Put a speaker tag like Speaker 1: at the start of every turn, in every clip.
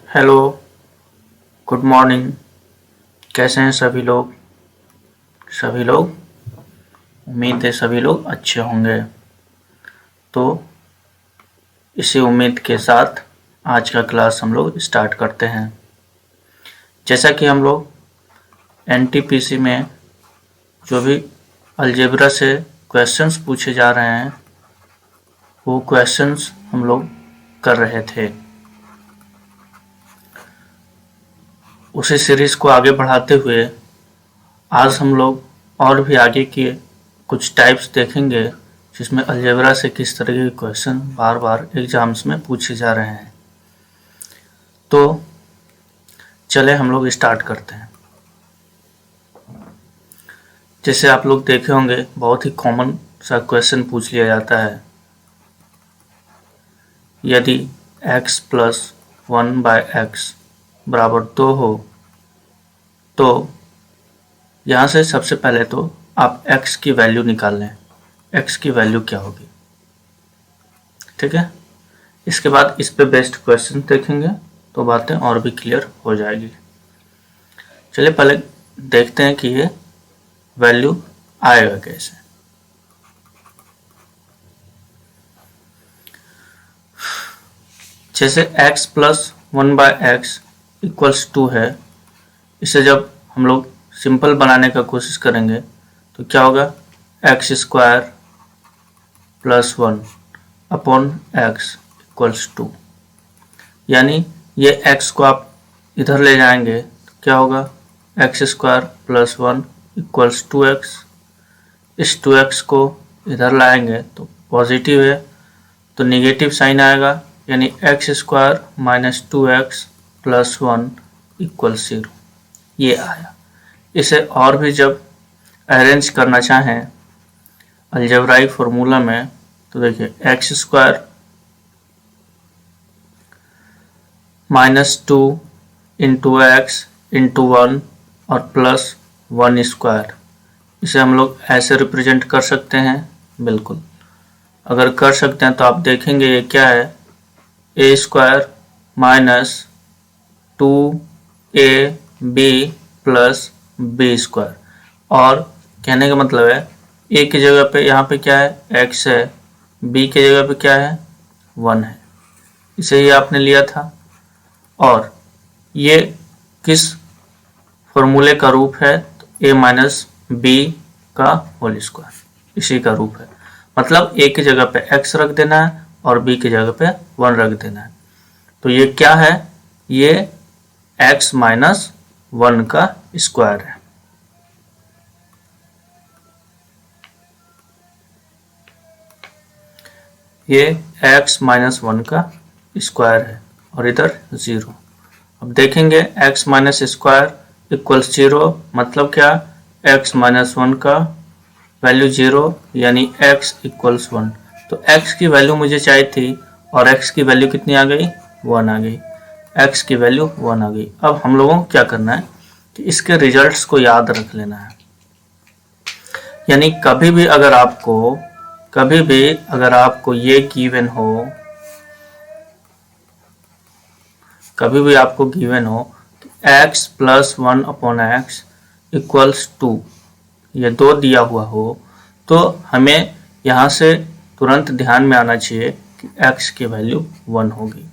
Speaker 1: Hello, good morning. कैसे हैं सभी लोग? उम्मीद है सभी लोग अच्छे होंगे। तो इसी उम्मीद के साथ आज का क्लास हम लोग स्टार्ट करते हैं। जैसा कि हम लोग एनटीपीसी में जो भी अलजेब्रा से क्वेश्चंस पूछे जा रहे हैं वो क्वेश्चंस हम लोग कर रहे थे। उसी सीरीज को आगे बढ़ाते हुए आज हम लोग और भी आगे के कुछ टाइप्स देखेंगे जिसमें अलजेब्रा से किस तरह के क्वेश्चन बार बार एग्जाम्स में पूछे जा रहे हैं। तो चले हम लोग स्टार्ट करते हैं। जैसे आप लोग देखे होंगे बहुत ही कॉमन सा क्वेश्चन पूछ लिया जाता है, यदि x प्लस 1/x बराबर 2 हो तो यहाँ से सबसे पहले तो आप x की वैल्यू निकाल लें। x की वैल्यू क्या होगी, ठीक है। इसके बाद इस पे बेस्ड क्वेश्चन देखेंगे तो बातें और भी क्लियर हो जाएगी। चलिए पहले देखते हैं कि ये वैल्यू आएगा कैसे। जैसे x प्लस 1/x इक्वल्स 2 है, इसे जब हम लोग सिंपल बनाने का कोशिश करेंगे तो क्या होगा, x square plus 1 upon x equals 2। यानी ये x को आप इधर ले जाएंगे तो क्या होगा, x square plus 1 equals 2x। इस 2x को इधर लाएंगे तो पॉजिटिव है तो निगेटिव साइन आएगा, यानी x square minus 2x plus 1 equals 0। ये आया। इसे और भी जब अरेंज करना चाहें अलजेब्राइक फॉर्मूला में तो देखिए x square minus 2 into x into 1 और प्लस 1 स्क्वायर, इसे हम लोग ऐसे रिप्रेजेंट कर सकते हैं। बिल्कुल, अगर कर सकते हैं तो आप देखेंगे ये क्या है, a square minus 2ab plus b square. और कहने का मतलब है ए की जगह पे यहाँ पे क्या है, x है, b की जगह पे क्या है, 1 है। इसे ही आपने लिया था। और ये किस फॉर्मूले का रूप है, तो a माइनस बी का होल स्क्वायर, इसी का रूप है। मतलब a की जगह पे x रख देना है और b की जगह पे 1 रख देना है। तो ये क्या है, ये x माइनस 1 का स्क्वायर है। ये x माइनस 1 का स्क्वायर है और इधर 0। अब देखेंगे x माइनस स्क्वायर इक्वल्स 0, मतलब क्या, x माइनस 1 का वैल्यू 0 यानी x इक्वल्स 1। तो x की वैल्यू मुझे चाहिए थी और x की वैल्यू कितनी आ गई, 1 आ गई। x की वैल्यू 1 आ गई। अब हम लोगों को क्या करना है कि इसके रिजल्ट्स को याद रख लेना है। यानी कभी भी अगर आपको ये गिवन हो, कभी भी आपको गिवन हो कि x plus 1 upon x equals 2, ये 2 दिया हुआ हो, तो हमें यहाँ से तुरंत ध्यान में आना चाहिए कि x की वैल्यू 1 होगी।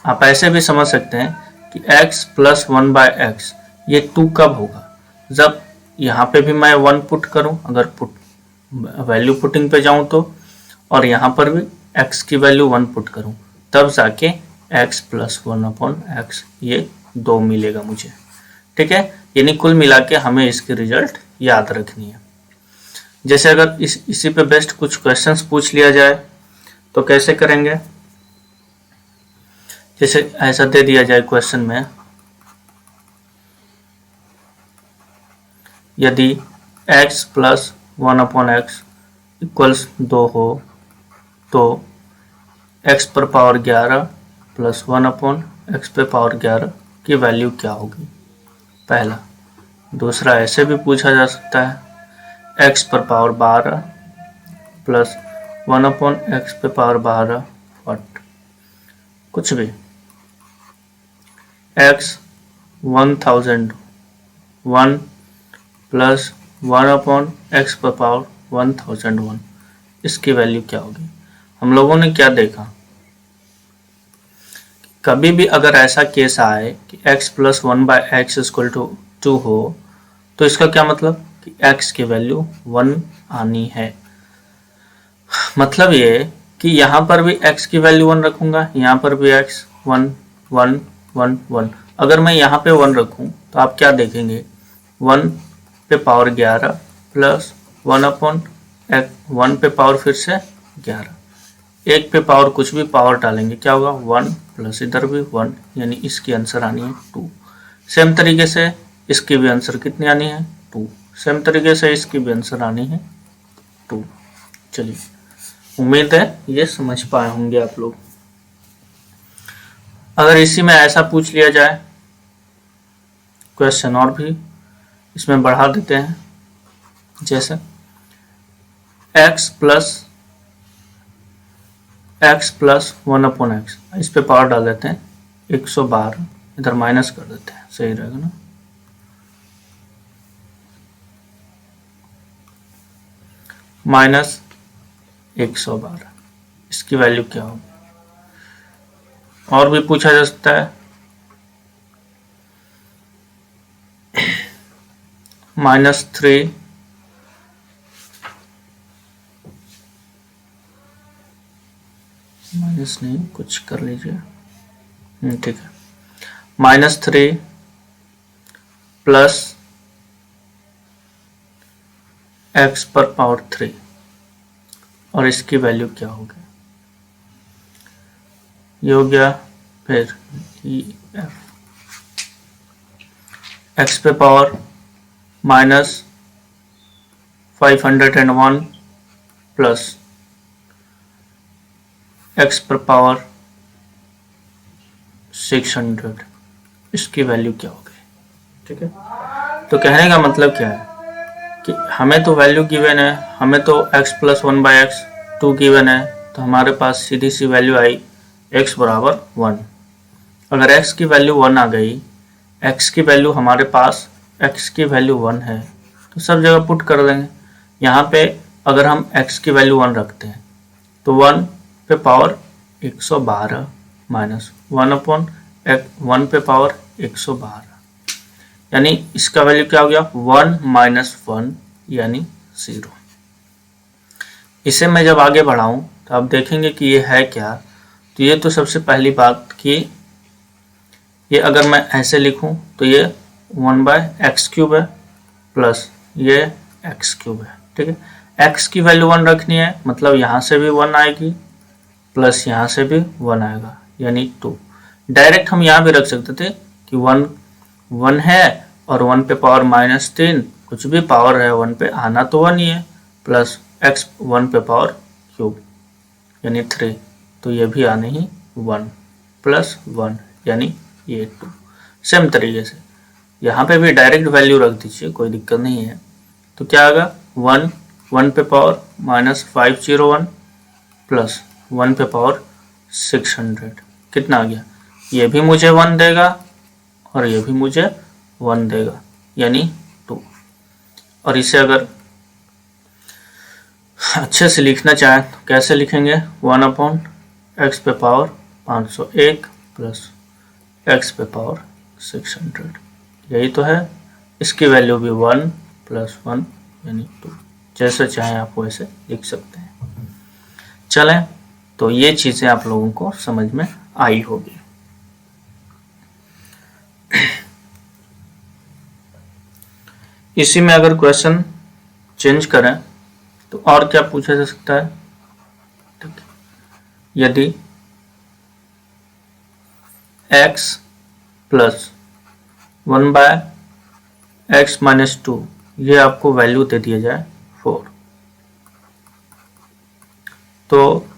Speaker 1: आप ऐसे भी समझ सकते हैं कि x प्लस 1/x ये 2 कब होगा, जब यहाँ पे भी मैं 1 पुट करूँ, अगर वैल्यू पुटिंग पे जाऊँ तो, और यहाँ पर भी x की वैल्यू 1 पुट करूँ, तब जाके x प्लस 1 अपॉन एक्स ये 2 मिलेगा मुझे, ठीक है। यानी कुल मिला के हमें इसकी रिजल्ट याद रखनी है। जैसे अगर इसी पे बेस्ट कुछ क्वेश्चंस पूछ लिया जाए तो कैसे करेंगे। जैसे ऐसा दे दिया जाए क्वेश्चन में, यदि x plus 1 upon x equals 2 हो तो x पर पावर 11 प्लस 1 अपॉन एक्स पे पावर 11 की वैल्यू क्या होगी, पहला। दूसरा ऐसे भी पूछा जा सकता है, x पर पावर 12 प्लस 1 अपॉन एक्स पे पावर 12 वट, कुछ भी। x 1000 1 प्लस 1/x पर पावर 1001, इसकी वैल्यू क्या होगी? हम लोगों ने क्या देखा, कभी भी अगर ऐसा केस आए कि x plus 1/x equal to 2 हो, तो इसका क्या मतलब कि x की वैल्यू 1 आनी है। मतलब ये कि यहाँ पर भी x की वैल्यू 1 रखूंगा, यहाँ पर भी x 1 1 1 1। अगर मैं यहाँ पे 1 रखूं तो आप क्या देखेंगे, 1 पे पावर 11 प्लस 1 पे पावर फिर से 11, एक पे पावर कुछ भी पावर डालेंगे क्या होगा, 1 प्लस इधर भी 1, यानी इसकी आंसर आनी है 2। सेम तरीके से इसकी भी आंसर कितनी आनी है, 2। सेम तरीके से इसकी भी आंसर आनी है 2। चलिए, उम्मीद है ये समझ पाए होंगे आप लोग। अगर इसी में ऐसा पूछ लिया जाए क्वेश्चन, और भी इसमें बढ़ा देते हैं, जैसे x प्लस 1/x, इस पे पावर डाल देते हैं 112, इधर माइनस कर देते हैं, सही रहेगा ना। माइनस 112, इसकी वैल्यू क्या होगी? और भी पूछा जा सकता है, -3 माइनस नहीं, कुछ कर लीजिए, ठीक है, -3 प्लस x पर पावर 3, और इसकी वैल्यू क्या होगी? ये हो गया, फिर x पे पावर -501 प्लस x पर पावर 600, इसकी वैल्यू क्या होगी? ठीक है, तो कहने का मतलब क्या है कि हमें तो वैल्यू गिवन है, हमें तो x प्लस 1/x 2 गिवन है, तो हमारे पास सीधी सी वैल्यू आई x बराबर 1। अगर x की वैल्यू 1 आ गई, x की वैल्यू हमारे पास x की वैल्यू 1 है, तो सब जगह पुट कर देंगे। यहाँ पे अगर हम x की वैल्यू 1 रखते हैं तो 1 पे पावर 112 माइनस 1 पे पावर 112, यानी इसका वैल्यू क्या हो गया, 1 माइनस 1 यानी 0। इसे मैं जब आगे बढ़ाऊं तो आप देखेंगे कि ये है क्या। तो ये तो सबसे पहली बात कि ये अगर मैं ऐसे लिखूं तो ये 1/x³ है प्लस ये x³ है, ठीक है। x की वैल्यू 1 रखनी है, मतलब यहाँ से भी 1 आएगी प्लस यहाँ से भी 1 आएगा, यानी 2। डायरेक्ट हम यहाँ भी रख सकते थे कि 1 है और 1 पे पावर -3, कुछ भी पावर है 1 पे, आना तो 1 ही है, प्लस x 1 पे पावर क्यूब यानी 3, तो ये भी आने ही 1 प्लस 1 यानी ये 2। सेम तरीके से यहाँ पे भी डायरेक्ट वैल्यू रख दीजिए, कोई दिक्कत नहीं है। तो क्या आएगा, 1 पे पावर -501 प्लस 1 पे पावर 600, कितना आ गया, ये भी मुझे 1 देगा और ये भी मुझे 1 देगा, यानी 2। और इसे अगर अच्छे से लिखना चाहें तो कैसे लिखेंगे, 1/x पे पावर 501 प्लस x पे पावर 600, यही तो है। इसकी वैल्यू भी 1 प्लस 1 यानी 2, जैसे चाहें आप वैसे लिख सकते हैं। चलें, तो ये चीज़ें आप लोगों को समझ में आई होगी। इसी में अगर क्वेश्चन चेंज करें तो और क्या पूछा जा सकता है, ठीक है, यदि x प्लस 1/x माइनस 2 ये आपको वैल्यू दे दिया जाए 4, तो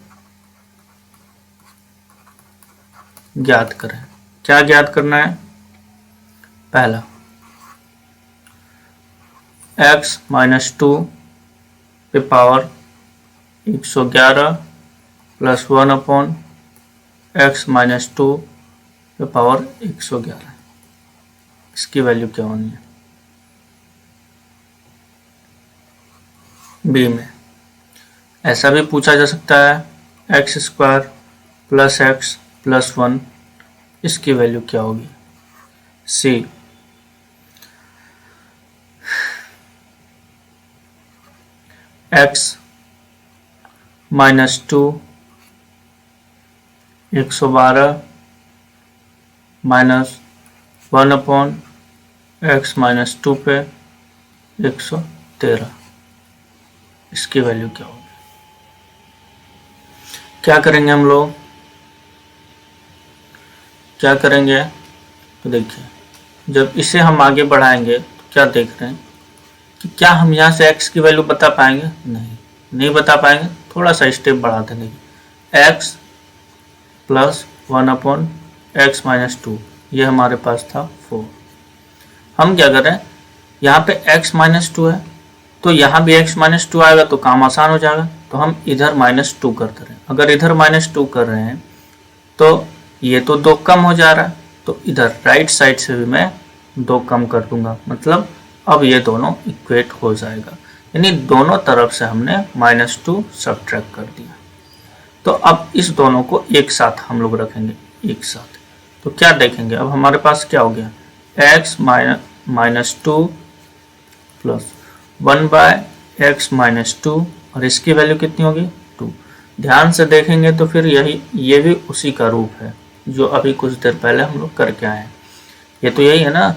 Speaker 1: ज्ञात करें। क्या ज्ञात करना है, पहला x माइनस 2 पे पावर 111 प्लस 1/x माइनस 2 पे पावर 111। इसकी वैल्यू क्या होनी है? बी में ऐसा भी पूछा जा सकता है x square plus x plus 1, इसकी वैल्यू क्या होगी? C x minus 2 112 minus 1 upon x minus 2 पे 113, इसकी वैल्यू क्या होगी? क्या करेंगे हम लोग? क्या करेंगे? तो देखिए, जब इसे हम आगे बढ़ाएंगे तो क्या देख रहे हैं कि क्या हम यहाँ से x की वैल्यू बता पाएंगे? नहीं बता पाएंगे। थोड़ा सा स्टेप बढ़ाते हैं। x plus 1 upon x minus 2, ये हमारे पास था 4। हम क्या करें, यहाँ पे x माइनस 2 है तो यहाँ भी x माइनस 2 आएगा तो काम आसान हो जाएगा। तो हम इधर माइनस 2 करते रहे। अगर इधर माइनस 2 कर रहे हैं तो ये तो 2 कम हो जा रहा है, तो इधर राइट साइड से भी मैं 2 कम कर दूंगा। मतलब अब ये दोनों इक्वेट हो जाएगा, यानी दोनों तरफ से हमने -2 सब्ट्रैक्ट कर दिया। तो अब इस दोनों को एक साथ हम लोग रखेंगे, एक साथ। तो क्या देखेंगे, अब हमारे पास क्या हो गया, x minus 2 plus 1 by x minus 2, और इसकी वैल्यू कितनी होगी? 2। ध्यान से देखेंगे तो फिर ये भी उसी का रूप है जो अभी कुछ देर पहले हम लोग करके आए हैं। ये तो यही है ना,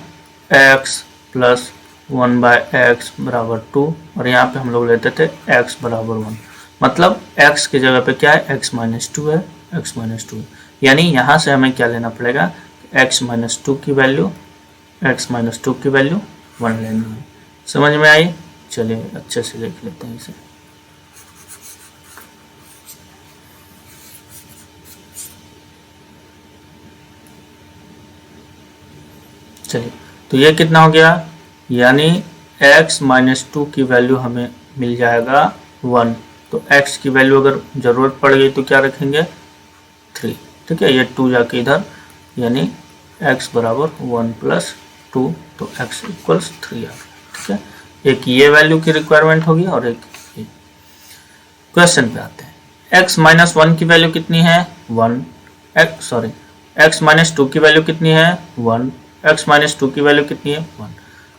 Speaker 1: x प्लस 1 बाय एक्स बराबर 2, और यहाँ पे हम लोग लेते थे x बराबर 1। मतलब x की जगह पे क्या है, x माइनस 2 है, x माइनस 2। यानी यहाँ से हमें क्या लेना पड़ेगा, x माइनस 2 की वैल्यू 1 लेनी है। समझ में आई? चलिए अच्छे से देख लेते हैं इसे। चलिए, तो ये कितना हो गया, यानी x माइनस 2 की वैल्यू हमें मिल जाएगा 1। तो x की वैल्यू अगर ज़रूरत पड़ गई तो क्या रखेंगे, 3। ठीक है, ये 2 जाके इधर, यानी x बराबर 1 प्लस 2, तो x इक्वल्स 3 आ गया। ठीक है, एक ये वैल्यू की रिक्वायरमेंट होगी और एक ये। क्वेश्चन पे आते हैं। x माइनस 1 की वैल्यू कितनी है, 1। x माइनस 2 की वैल्यू कितनी है, 1। x माइनस 2 की वैल्यू कितनी है, 1।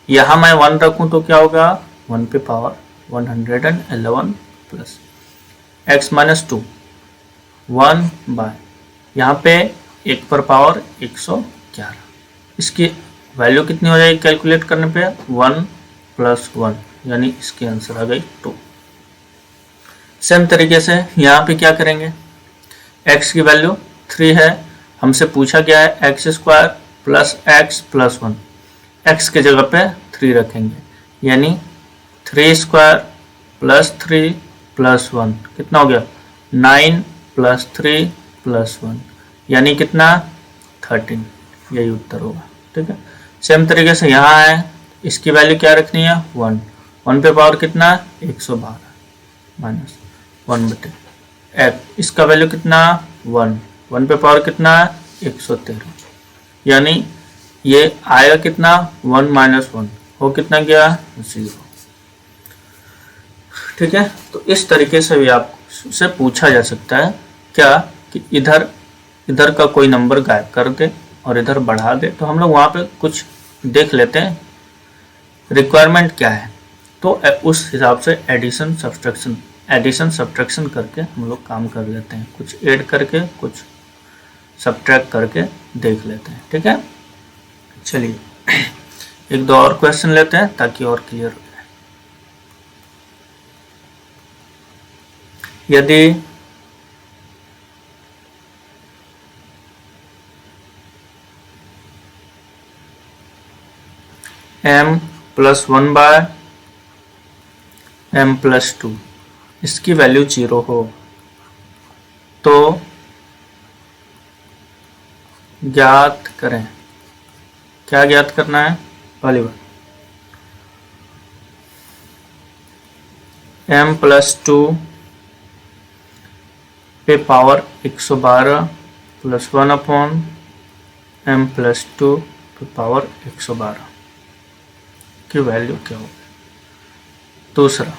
Speaker 1: यहाँ मैं 1 रखूँ तो क्या होगा, 1 पे power 111 plus x minus 2 1 by, यहाँ पे 1 पर पावर 111। इसकी वैल्यू कितनी हो जाएगी कैलकुलेट करने पे, 1 प्लस 1, यानी इसकी आंसर आ गई 2। सेम तरीके से यहाँ पे क्या करेंगे, x की वैल्यू 3 है, हमसे पूछा गया है x square plus x plus 1, x की जगह पे 3 रखेंगे, यानी 3 स्क्वायर प्लस 3 प्लस 1 कितना हो गया, 9 प्लस 3 प्लस 1, यानी कितना, 13। यही उत्तर होगा। ठीक है, सेम तरीके से यहाँ है, इसकी वैल्यू क्या रखनी है, 1। 1 पे पावर कितना, 112 माइनस 1/8। इसका वैल्यू कितना, 1। 1 पे पावर कितना, 113, यानी ये आएगा कितना, 1 माइनस 1 हो कितना गया, 0। ठीक है, तो इस तरीके से भी आपसे पूछा जा सकता है क्या, कि इधर का कोई नंबर गायब कर दे और इधर बढ़ा दे। तो हम लोग वहाँ पे कुछ देख लेते हैं रिक्वायरमेंट क्या है, तो उस हिसाब से एडिशन सब्ट्रैक्शन करके हम लोग काम कर लेते हैं, कुछ ऐड करके कुछ सब्ट्रैक्ट करके देख लेते हैं। ठीक है, चलिए एक दो और क्वेश्चन लेते हैं ताकि और क्लियर हो जाए। यदि m plus 1 by m plus 2 इसकी वैल्यू 0 हो तो ज्ञात करें। क्या ज्ञात करना है, पहली बार m प्लस 2 पे power 112 plus 1 upon m plus 2 की पावर 112 की वैल्यू क्या होगी। दूसरा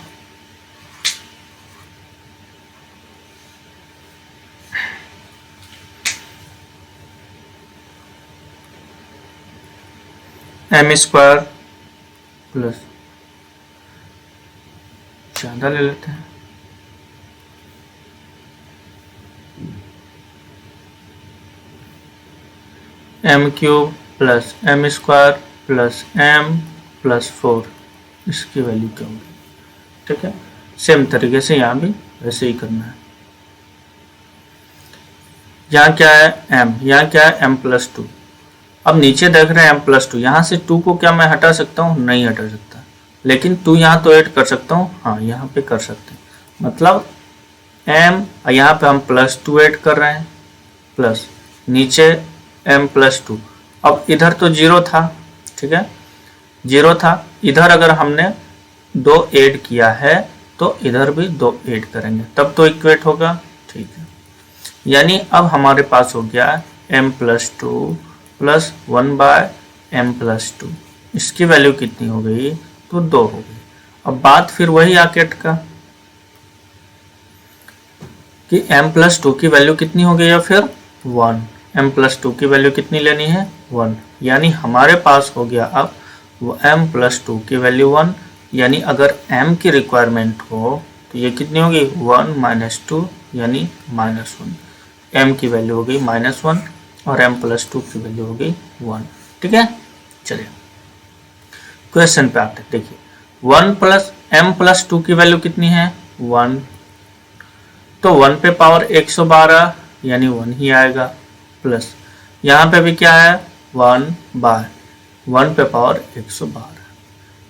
Speaker 1: m स्क्वायर प्लस, ज़्यादा ले लेते हैं, m cube plus m square plus m plus 4, इसकी वैल्यू क्या होगी। ठीक है, सेम तरीके से यहाँ भी वैसे ही करना है। यहाँ क्या है m, यहाँ क्या है m प्लस 2। अब नीचे देख रहे हैं m प्लस 2, यहाँ से 2 को क्या मैं हटा सकता हूँ, नहीं हटा सकता, लेकिन 2 यहाँ तो ऐड कर सकता हूँ, हाँ यहाँ पे कर सकते हैं। मतलब m, यहाँ पे हम प्लस 2 ऐड कर रहे हैं, प्लस नीचे m प्लस 2। अब इधर तो 0 था, ठीक है, 0 था, इधर अगर हमने 2 ऐड किया है तो इधर भी 2 ऐड करेंगे, तब तो इक्वेट होगा। ठीक है, यानी अब हमारे पास हो गया m plus 2 plus 1/m plus 2, इसकी वैल्यू कितनी हो गई, तो 2 हो गई। अब बात फिर वही आके अटका कि m प्लस 2 की वैल्यू कितनी हो गई, या फिर 1, m प्लस 2 की वैल्यू कितनी लेनी है, 1, यानी हमारे पास हो गया अब m प्लस 2 की वैल्यू 1, यानी अगर m की रिक्वायरमेंट हो तो ये कितनी होगी, 1 माइनस 2 यानी -1, m की वैल्यू हो गई -1 और m प्लस 2 की वैल्यू हो गई 1। ठीक है, चलिए क्वेश्चन पे आते हैं। देखिए 1 प्लस m प्लस 2 की वैल्यू कितनी है, 1, तो 1 पे पावर 112 यानी 1 ही आएगा, प्लस यहाँ पे भी क्या है 1/1 पे पावर 112,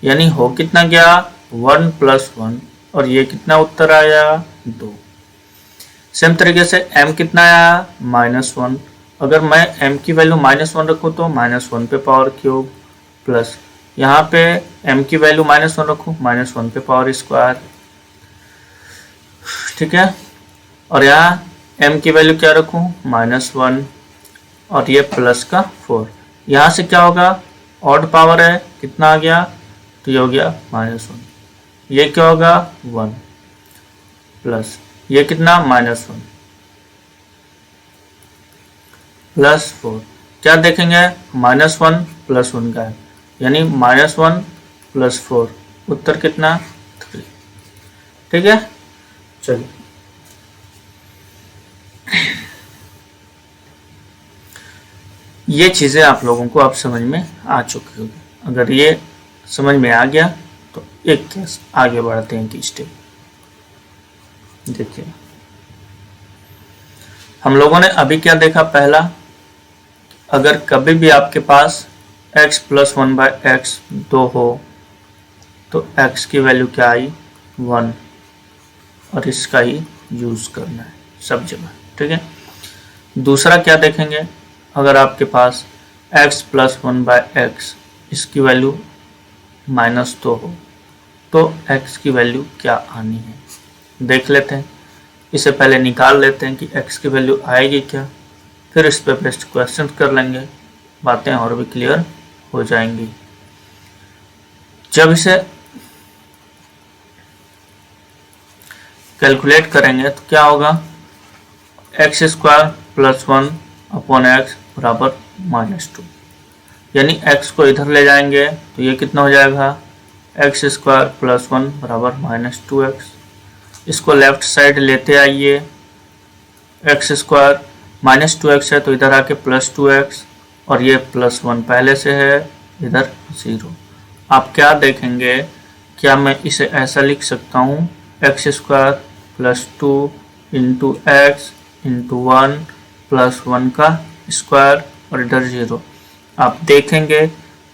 Speaker 1: यानी हो कितना गया 1 प्लस 1, और ये कितना उत्तर आया 2। सेम तरीके से m कितना आया -1, अगर मैं m की वैल्यू -1 रखूँ तो -1 पे पावर क्यूब, प्लस यहाँ पे m की वैल्यू -1 रखूँ -1 पे पावर स्क्वायर। ठीक है, और यहाँ m की वैल्यू क्या रखूँ -1 और ये प्लस का 4, यहाँ से क्या होगा ऑड पावर है, कितना आ गया, तो ये हो गया -1, ये क्या होगा 1 प्लस ये कितना -1 प्लस 4, क्या देखेंगे -1 प्लस 1 का है, यानी -1 प्लस 4, उत्तर कितना 3। ठीक है, चलिए ये चीज़ें आप लोगों को अब समझ में आ चुकी होगी। अगर ये समझ में आ गया तो एक केस आगे बढ़ते हैं कि स्टेप। देखिए हम लोगों ने अभी क्या देखा, पहला अगर कभी भी आपके पास x प्लस 1/x 2 हो तो x की वैल्यू क्या आई 1, और इसका ही यूज़ करना है सब जगह। ठीक है, दूसरा क्या देखेंगे, अगर आपके पास x प्लस 1/x इसकी वैल्यू -2 हो तो x की वैल्यू क्या आनी है, देख लेते हैं। इसे पहले निकाल लेते हैं कि x की वैल्यू आएगी क्या, फिर इस पर बेस्ट क्वेश्चन कर लेंगे, बातें और भी क्लियर हो जाएंगी। जब इसे कैलकुलेट करेंगे तो क्या होगा, x² प्लस 1 अपॉन x बराबर -2, यानी x को इधर ले जाएंगे तो ये कितना हो जाएगा x² प्लस 1 बराबर -2x। इसको लेफ्ट साइड लेते आइए, x² -2x है तो इधर आके प्लस 2x, और ये प्लस 1 पहले से है, इधर 0। आप क्या देखेंगे, क्या मैं इसे ऐसा लिख सकता हूँ x² plus 2 into x into 1 plus 1 का स्क्वायर और इधर 0। आप देखेंगे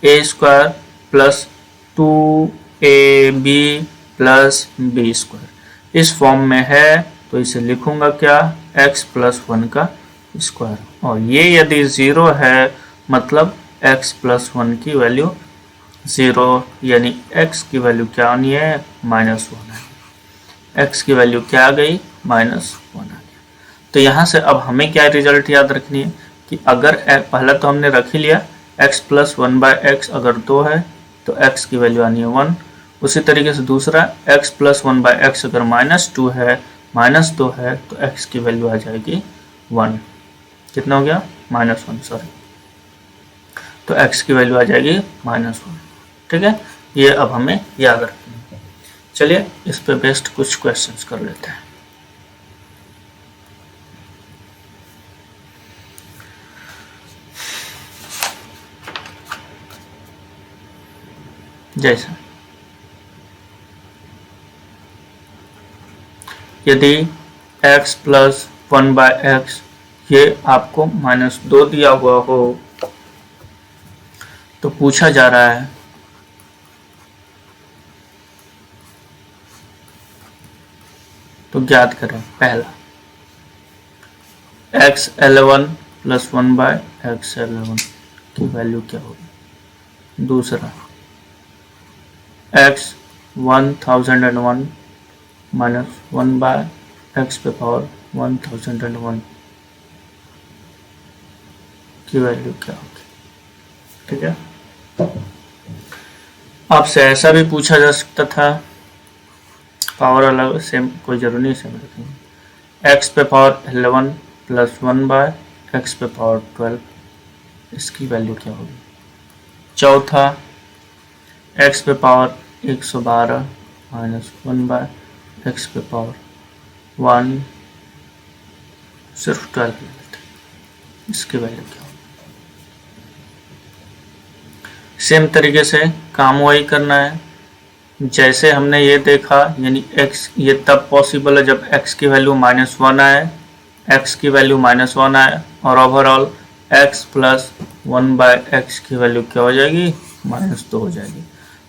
Speaker 1: a² plus 2ab plus b² इस फॉर्म में है, तो इसे लिखूंगा क्या x प्लस 1 का स्क्वायर, और ये यदि 0 है मतलब x प्लस 1 की वैल्यू 0, यानी x की वैल्यू क्या आनी है -1 है, x की वैल्यू क्या आ गई -1 आ गया। तो यहाँ से अब हमें क्या रिजल्ट याद रखनी है कि अगर पहला तो हमने रख ही लिया x प्लस 1/x अगर 2 है तो x की वैल्यू आनी है 1। उसी तरीके से दूसरा x प्लस 1/x अगर -2 है, -2 है तो x की वैल्यू आ जाएगी 1। कितना हो गया? -1, सॉरी। तो x की वैल्यू आ जाएगी -1। ठीक है, ये अब हमें याद रखना है। चलिए इस पे बेस्ड कुछ क्वेश्चंस कर लेते हैं। जैसे यदि x प्लस 1/x ये आपको -2 दिया हुआ हो तो पूछा जा रहा है तो ज्ञात करें। पहला x11 प्लस 1/x11 की वैल्यू क्या होगी। दूसरा x 1001 माइनस 1/x पे पावर 1001 की वैल्यू क्या होगी। ठीक है, आपसे ऐसा भी पूछा जा सकता था, पावर अलग सेम कोई जरूरी नहीं सेम रखेंगे। x पे पावर 11 प्लस 1/x पे पावर 12 इसकी वैल्यू क्या होगी। चौथा x पे पावर 112 माइनस 1/x पे पावर 1 सिर्फ 12 ले लेते हैं, इसकी वैल्यू क्या होगी। सेम तरीके से काम वही करना है जैसे हमने ये देखा, यानी x ये तब पॉसिबल है जब x की वैल्यू -1 आए, x की वैल्यू -1 आए और ओवरऑल x प्लस 1/x की वैल्यू क्या हो जाएगी, -2 हो जाएगी।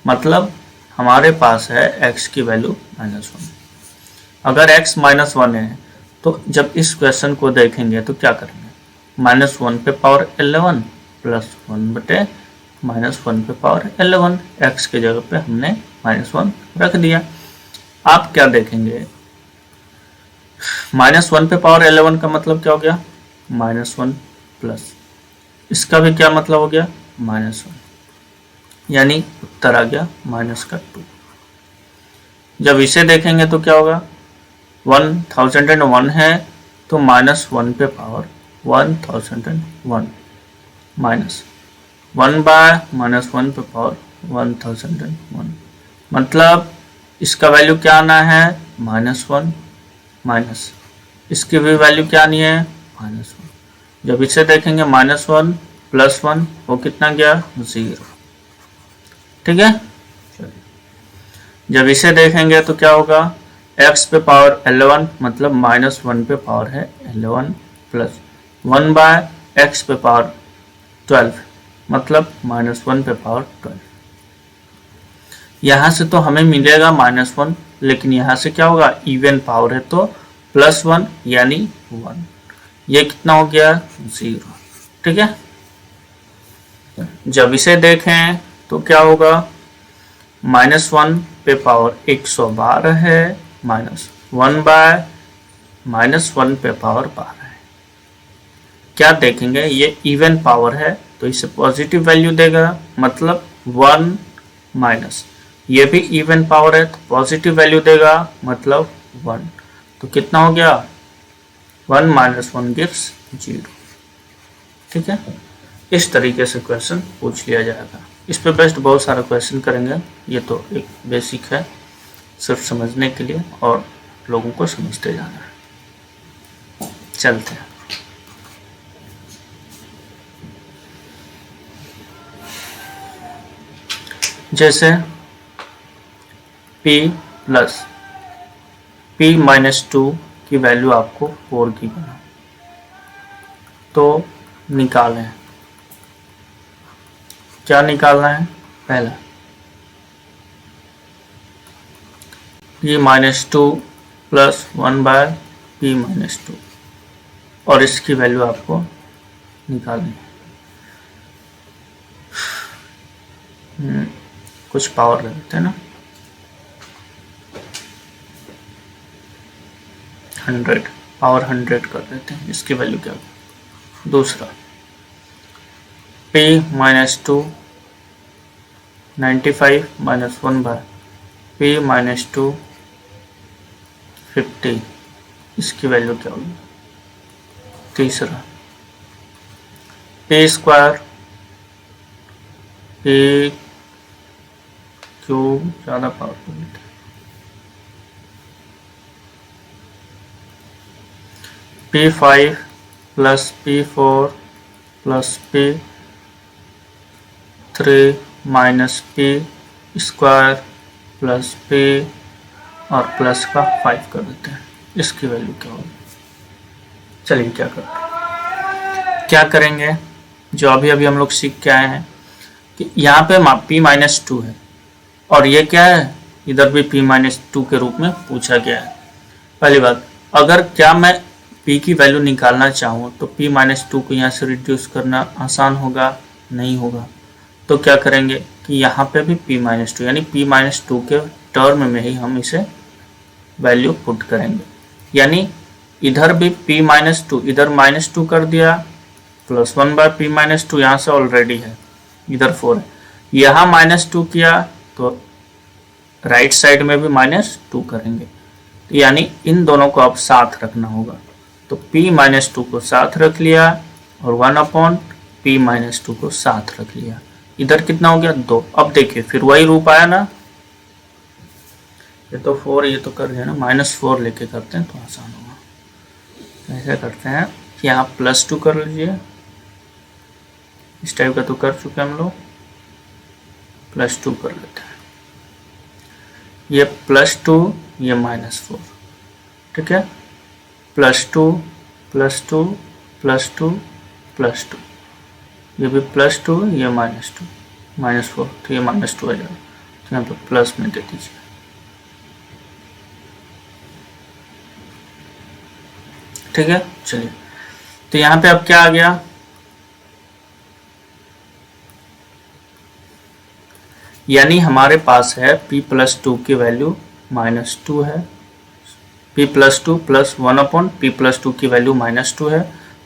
Speaker 1: मतलब हमारे पास है x की वैल्यू -1। अगर x -1 है तो जब इस क्वेश्चन को देखेंगे तो क्या करेंगे, -1 पे पावर 11 प्लस 1/-1 पे पावर 11, x के जगह पे हमने -1 रख दिया। आप क्या देखेंगे, -1 पे पावर 11 का मतलब क्या हो गया, -1 प्लस इसका भी क्या मतलब हो गया, -1, यानी उत्तर आ गया -2। जब इसे देखेंगे तो क्या होगा, 1001 है तो -1 पे पावर 1001 माइनस 1/-1 पे पावर 1001, मतलब इसका वैल्यू क्या आना है, -1 माइनस इसकी भी वैल्यू क्या आनी है, -1। जब इसे देखेंगे -1 प्लस 1 वो कितना गया, 0। ठीक है, जब इसे देखेंगे तो क्या होगा, x पे पावर 11 मतलब -1 पे पावर है 11 प्लस 1/x पे पावर 12 मतलब -1 पे पावर 12। यहाँ से तो हमें मिलेगा -1, लेकिन यहाँ से क्या होगा, इवन पावर है तो +1 यानी 1, ये कितना हो गया, 0। ठीक है, जब इसे देखें तो क्या होगा, -1 पे पावर 112 है -1 पे पावर 12 है। क्या देखेंगे, ये इवन पावर है तो इसे पॉजिटिव वैल्यू देगा, मतलब 1 माइनस ये भी इवन पावर है तो पॉजिटिव वैल्यू देगा, मतलब 1। तो कितना हो गया, 1 - 1 गिव्स 0। ठीक है, इस तरीके से क्वेश्चन पूछ लिया जाएगा। इस पे बेस्ट बहुत सारा क्वेश्चन करेंगे, ये तो एक बेसिक है सिर्फ समझने के लिए और लोगों को समझते जाना है। चलते हैं, जैसे p प्लस p-2 की वैल्यू आपको 4 की बना तो निकालें। क्या निकालना है, पहला p-2 प्लस 1/p-2 और इसकी वैल्यू आपको निकालनी है। कुछ पावर लगते हैं ना, 100 पावर 100 कर देते हैं, इसकी वैल्यू क्या होगी। दूसरा p माइनस 2 95 माइनस 1 बाय p माइनस 2 50, इसकी वैल्यू क्या होगी। तीसरा p स्क्वायर p क्यूब ज़्यादा पावरफुल है, p5 plus p4 plus p3 minus p square plus p और प्लस का 5 कर देते हैं, इसकी वैल्यू क्या होगी। चलिए क्या करेंगे, जो अभी हम लोग सीख के आए हैं कि यहाँ पे p माइनस 2 है और ये क्या है, इधर भी p माइनस 2 के रूप में पूछा गया है। पहली बात, अगर क्या मैं p की वैल्यू निकालना चाहूँ तो p माइनस 2 को यहाँ से रिड्यूस करना आसान होगा, नहीं होगा। तो क्या करेंगे कि यहाँ पे भी p माइनस 2 यानी p माइनस 2 के टर्म में ही हम इसे वैल्यू पुट करेंगे, यानी इधर भी p माइनस 2 इधर माइनस 2 कर दिया प्लस 1 बाय p माइनस 2 यहाँ से ऑलरेडी है, इधर 4 है, यहाँ माइनस 2 किया तो राइट साइड में भी माइनस 2 करेंगे, यानी इन दोनों को अब साथ रखना होगा। तो p माइनस 2 को साथ रख लिया और 1 अपॉन p माइनस 2 को साथ रख लिया, इधर कितना हो गया 2। अब देखिए फिर वही रूप आया ना, ये तो 4 ये तो कर लिया ना, माइनस 4 लेके करते हैं तो आसान होगा। तो ऐसा करते हैं कि यहाँ प्लस 2 कर लीजिए, इस टाइप का तो कर चुके हम लोग, प्लस 2 कर लेते हैं, ये प्लस 2 ये माइनस 4, ठीक है, प्लस 2 प्लस 2 प्लस 2 प्लस 2, ये भी प्लस 2 ये माइनस 2 माइनस 4, तो ये माइनस 2 आ जाएगा, तो यहाँ पर प्लस में दे दीजिए। ठीक है, चलिए तो यहाँ पे अब क्या आ गया, यानी हमारे पास है p प्लस 2 की वैल्यू माइनस 2 है, p plus 2 plus 1 upon p plus 2 की वैल्यू माइनस 2 है,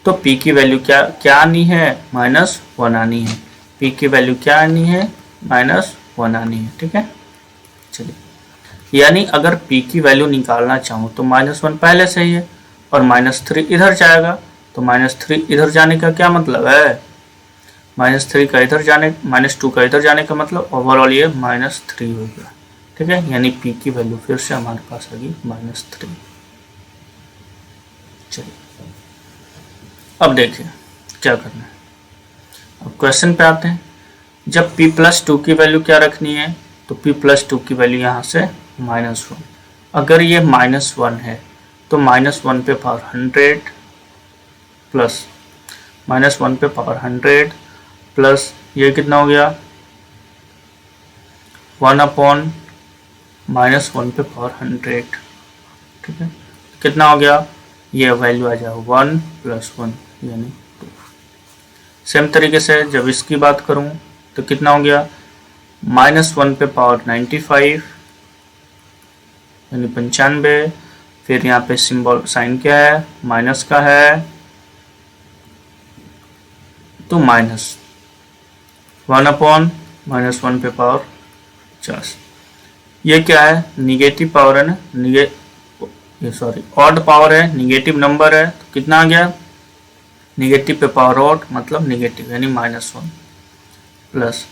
Speaker 1: तो p की वैल्यू क्या आनी है, माइनस 1 आनी है, p की वैल्यू क्या आनी है, माइनस 1 आनी है। ठीक है, चलिए, यानी अगर p की वैल्यू निकालना चाहूँ तो माइनस 1 पहले से ही है और माइनस 3 इधर जाएगा, तो माइनस 3 इधर जाने का क्या मतलब है, माइनस 3 का इधर जाने, माइनस 2 का इधर जाने का मतलब ओवरऑल ये माइनस 3 हो गया। ठीक है, यानी p की वैल्यू फिर से हमारे पास आ गई माइनस 3। चलिए अब देखिए क्या करना है, अब क्वेश्चन पे आते हैं। जब p प्लस 2 की वैल्यू क्या रखनी है, तो p प्लस 2 की वैल्यू यहाँ से माइनस 1, अगर ये माइनस 1 है तो माइनस 1 पे पावर 100 प्लस माइनस 1 पे पावर 100 प्लस ये कितना हो गया 1 अपॉन माइनस 1 पे पावर 100। ठीक है, कितना हो गया, ये वैल्यू आ जाएगा 1 प्लस 1 यानी 2। सेम तरीके से जब इसकी बात करूं तो कितना हो गया, माइनस 1 पे पावर 95 यानी 95, फिर यहाँ पे सिंबल साइन क्या है, माइनस का है, तो माइनस 1 अपॉन माइनस 1 पे पावर 50। ये क्या है, निगेटिव पावर है ना, ये सॉरी ऑड पावर है, निगेटिव नंबर है, तो कितना आ गया, निगेटिव पे पावर ऑड मतलब निगेटिव यानी माइनस 1 प्लस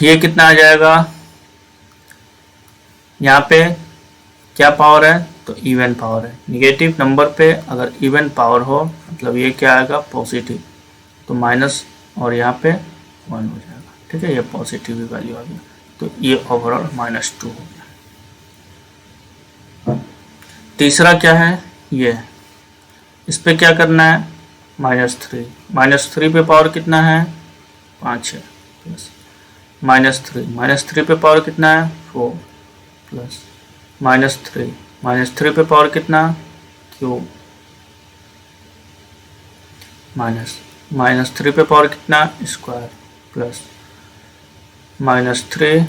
Speaker 1: ये कितना आ जाएगा, यहाँ पे क्या पावर है, तो इवन पावर है, निगेटिव नंबर पे अगर इवन पावर हो मतलब ये क्या आएगा, पॉजिटिव, तो माइनस और यहाँ पे 1 हो जाएगा। ठीक है, ये पॉजिटिव वैल्यू आ गया, तो ये ओवरऑल माइनस 2 हो गया। तीसरा क्या है, ये इस पे क्या करना है, माइनस 3 पे पावर कितना है 5 है, प्लस माइनस 3 पे पावर कितना है 4 प्लस माइनस 3 पे पावर कितना क्यूब माइनस 3 पे पावर कितना स्क्वायर प्लस माइनस 3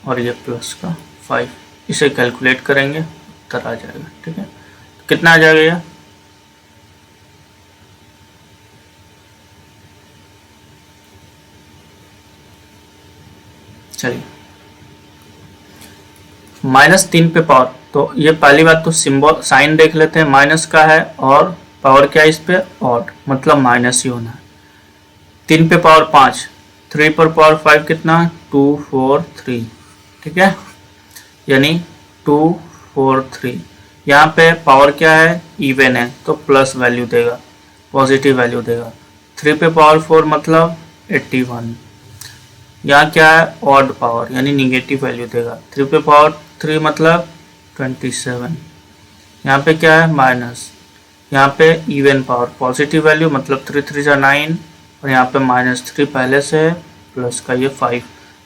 Speaker 1: और ये प्लस का 5, इसे कैलकुलेट करेंगे उत्तर आ जाएगा। ठीक है, तो कितना आ जाएगा, चलिए -3 पे पावर, तो ये पहली बात तो सिंबल साइन देख लेते हैं, माइनस का है और पावर क्या है इस पे ऑड, मतलब माइनस ही होना है। 3 पे पावर 5, 3 पर पावर 5 कितना 2 4 3, ठीक है, यानी 2 4 3। यहाँ पे पावर क्या है इवन है तो प्लस वैल्यू देगा, पॉजिटिव वैल्यू देगा। 3 पे पावर 4 मतलब 81। यहाँ क्या है ऑड पावर यानी निगेटिव वैल्यू देगा। 3 पे पावर 3 मतलब 27। यहाँ पे क्या है माइनस, यहाँ पे इवन पावर पॉजिटिव वैल्यू मतलब 3 3 जा 9, और यहाँ पे -3 पहले से है, प्लस का ये 5।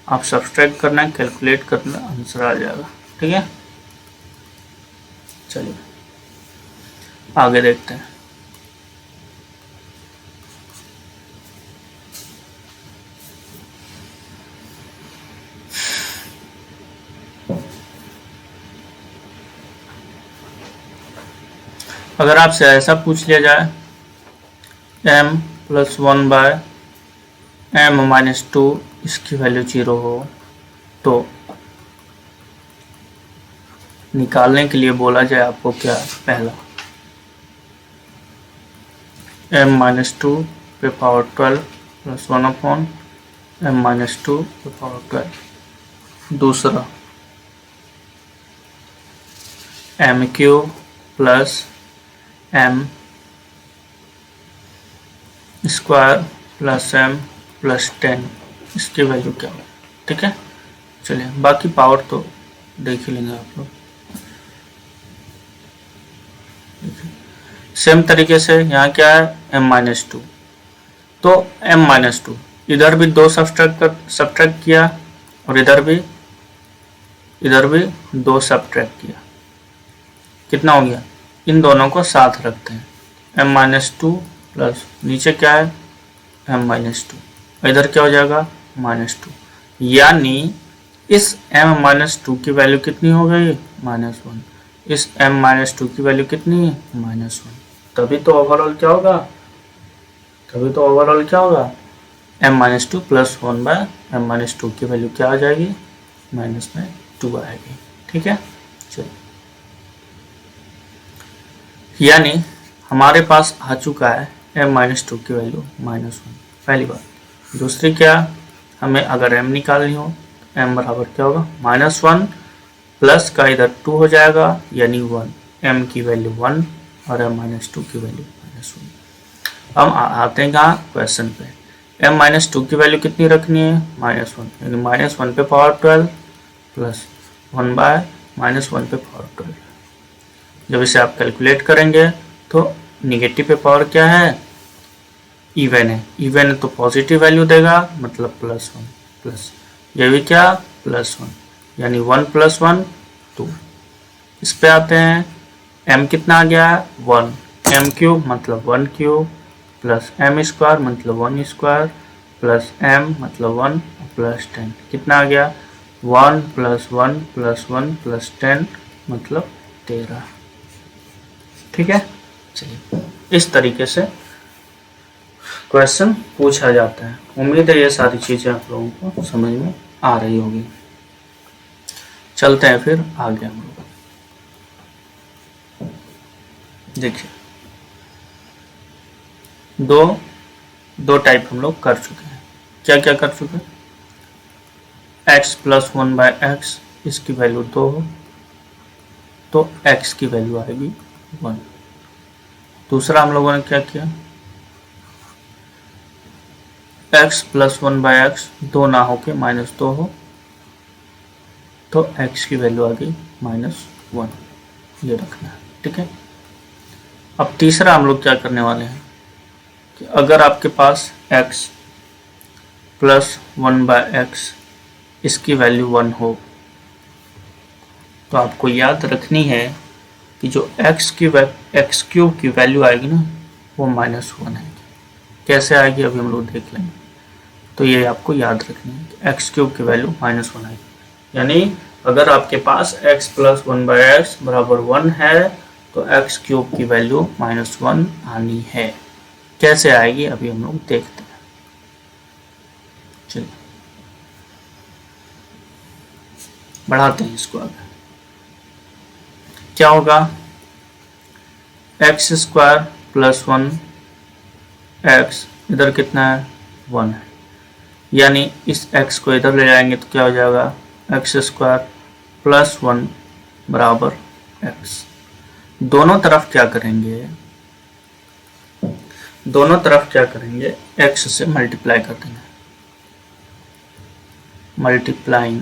Speaker 1: आप सब्सट्रैक्ट करना है, कैलकुलेट करना, आंसर आ जाएगा, ठीक है। चलिए आगे देखते हैं। अगर आपसे ऐसा पूछ लिया जाए m + 1/m - 2 इसकी वैल्यू 0 हो, तो निकालने के लिए बोला जाए आपको क्या, पहला m - 2 पे पावर 12 + 1/m - 2 पे पावर 12। दूसरा m³ + m² + m + 10 इसकी वैल्यू क्या हो, ठीक है। चलिए बाकी पावर तो देख ही लेंगे आप लोग। सेम तरीके से यहाँ क्या है m - 2, तो m - 2 इधर भी 2 सब्ट्रैक्ट किया और इधर भी 2 सब्ट्रैक्ट किया, कितना हो गया, इन दोनों को साथ रखते हैं। m - 2 प्लस नीचे क्या है m - 2, इधर क्या हो जाएगा -2, यानी इस m - 2 की वैल्यू कितनी हो गई -1, इस m - 2 की वैल्यू कितनी है -1। तभी तो ओवरऑल क्या होगा, m - 2 + 1/m - 2 की वैल्यू क्या आ जाएगी -2 आएगी, ठीक है। चलिए यानी हमारे पास आ चुका है m - 2 की वैल्यू -1, पहली बात। दूसरी क्या, हमें अगर m निकालनी हो m बराबर क्या होगा -1 प्लस का इधर 2 हो जाएगा यानी 1, m की वैल्यू 1 और m - 2 की वैल्यू -1। हम आते हैं कहाँ क्वेश्चन पे, m - 2 की वैल्यू कितनी रखनी है -1, यानी -1 पे पावर 12 प्लस 1/-1 पे पावर 12। जब इसे आप कैलकुलेट करेंगे तो निगेटिव पे पावर क्या है इवन है तो पॉजिटिव वैल्यू देगा मतलब +1 प्लस ये भी क्या +1, यानी 1 + 1 2। इस पे आते हैं m कितना आ गया 1, m³ मतलब 1³ प्लस m² मतलब 1² प्लस m मतलब 1 प्लस 10 कितना आ गया 1 + 1 + 1 + 10 मतलब 13, ठीक है। चलिए इस तरीके से क्वेश्चन पूछा जाता है। उम्मीद है ये सारी चीजें आप लोगों को समझ में आ रही होगी। चलते हैं फिर आगे हम लोग। देखिए दो टाइप हम लोग कर चुके हैं। क्या क्या कर चुके हैं, x + 1/x इसकी वैल्यू 2 हो तो x की वैल्यू आएगी 1। दूसरा हम लोगों ने क्या किया, x + 1/x 2 ना हो के -2 हो तो x की वैल्यू आ गई -1, ये रखना है, ठीक है। अब तीसरा हम लोग क्या करने वाले हैं कि अगर आपके पास x + 1/x इसकी वैल्यू 1 हो तो आपको याद रखनी है कि जो x³ की वैल्यू आएगी ना वो -1 आएगी। कैसे आएगी अभी हम लोग देख लेंगे। तो ये आपको याद रखनी है कि x³ की वैल्यू -1 आएगी, यानी अगर आपके पास x + 1/x = 1 है तो x³ की वैल्यू -1 आनी है। कैसे आएगी अभी हम लोग देखते हैं। चलिए बढ़ाते हैं इसको आगे, क्या होगा एक्स स्क्वायर प्लस 1 एक्स, इधर कितना है 1 है, यानी इस x को इधर ले जाएंगे तो क्या हो जाएगा एक्स स्क्वायर प्लस 1 बराबर x। दोनों तरफ क्या करेंगे, दोनों तरफ क्या करेंगे x से मल्टीप्लाई कर देंगे, multiplying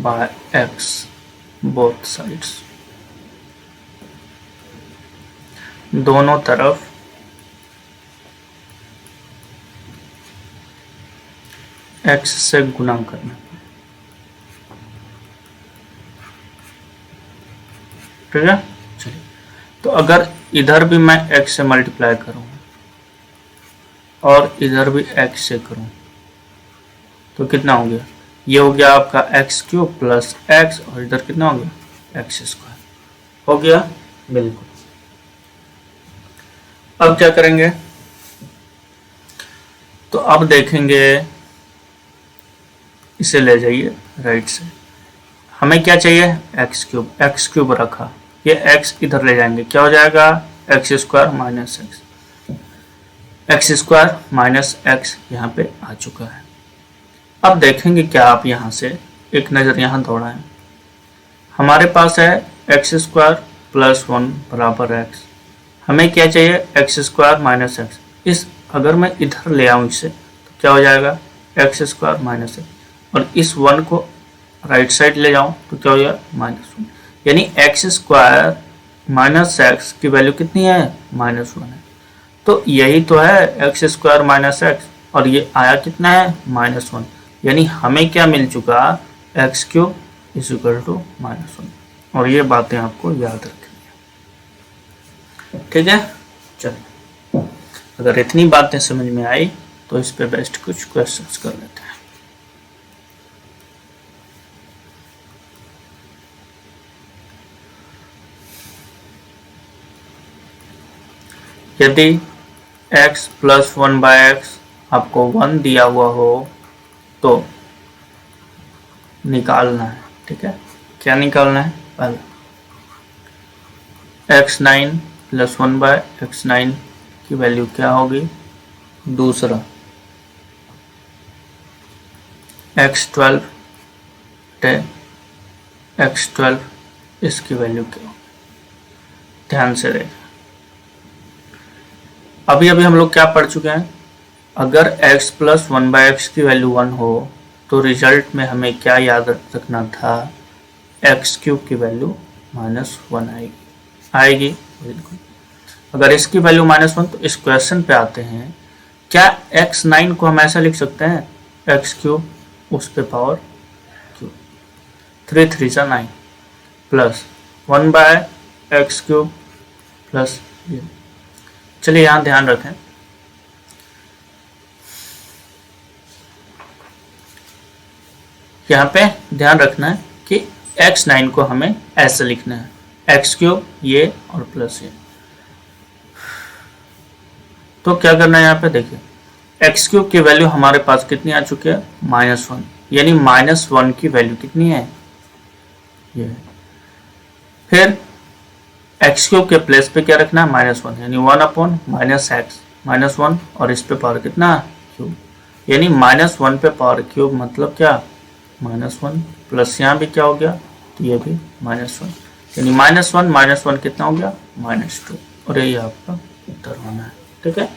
Speaker 1: by x both sides, दोनों तरफ x से गुना करना, ठीक है। चलिए, तो अगर इधर भी मैं x से मल्टीप्लाई करूं और इधर भी x से करूं तो कितना हो गया, ये हो गया आपका एक्स क्यूब प्लस एक्स, और इधर कितना हो गया एक्स स्क्वायर हो गया, बिल्कुल। अब क्या करेंगे, तो अब देखेंगे, इसे ले जाइए राइट से, हमें क्या चाहिए एक्स क्यूब रखा, ये एक्स इधर ले जाएंगे, क्या हो जाएगा एक्स स्क्वायर माइनस एक्स यहाँ पे आ चुका है। अब देखेंगे क्या आप यहाँ से एक नज़र यहाँ दौड़ाएं, हमारे पास है एक्स स्क्वायर प्लस 1 बराबर एक्स, हमें क्या चाहिए एक्स स्क्वायर माइनस एक्स, इस अगर मैं इधर ले आऊँ इसे तो क्या हो जाएगा एक्स स्क्वायर माइनस एक्स, और इस 1 को राइट साइड ले जाऊँ तो क्या हो जाएगा -1, यानी एक्स स्क्वायर माइनस एक्स की वैल्यू कितनी है -1 है, तो यही तो है एक्स स्क्वायर माइनस एक्स, और ये आया कितना है -1, यानी हमें क्या मिल चुका x cube is equal to -1, और ये बातें आपको याद रखनी है, ठीक है। चलिए, अगर इतनी बातें समझ में आई तो इस पे बेस्ट कुछ क्वेश्चंस कर लेते हैं। यदि x प्लस 1 बाय एक्स आपको 1 दिया हुआ हो तो निकालना है, ठीक है। क्या निकालना है, पहले x9 प्लस 1 बाय x9 की वैल्यू क्या होगी, दूसरा x12 इसकी वैल्यू क्या होगी, ध्यान से देखें। अभी हम लोग क्या पढ़ चुके हैं, अगर x प्लस 1 बाय एक्स की वैल्यू 1 हो तो रिजल्ट में हमें क्या याद रखना था, एक्स क्यूब की वैल्यू -1 आएगी, बिल्कुल। अगर इसकी वैल्यू -1 तो इस क्वेश्चन पे आते हैं, क्या x9 को हम ऐसा लिख सकते हैं एक्स क्यूब उस पे power cube, 3 3 9 plus 1 by x cube plus, चलिए यहाँ ध्यान रखें, यहाँ पे ध्यान रखना है कि x9 को हमें ऐसे लिखना है, एक्स क्यूब ये और प्लस ये, तो क्या करना है यहाँ पे देखिए, एक्स क्यूब की वैल्यू हमारे पास कितनी आ चुकी है -1, यानी -1 की वैल्यू कितनी है ये, फिर एक्स क्यूब के प्लेस पे क्या रखना है -1, यानी 1/-x -1, और इस पे पावर कितना क्यूब, यानी -1 पे पावर क्यूब मतलब क्या -1, प्लस यहाँ भी क्या हो गया तो ये भी -1, यानी -1 कितना हो गया -2, और यही आपका उत्तर होना है, ठीक है।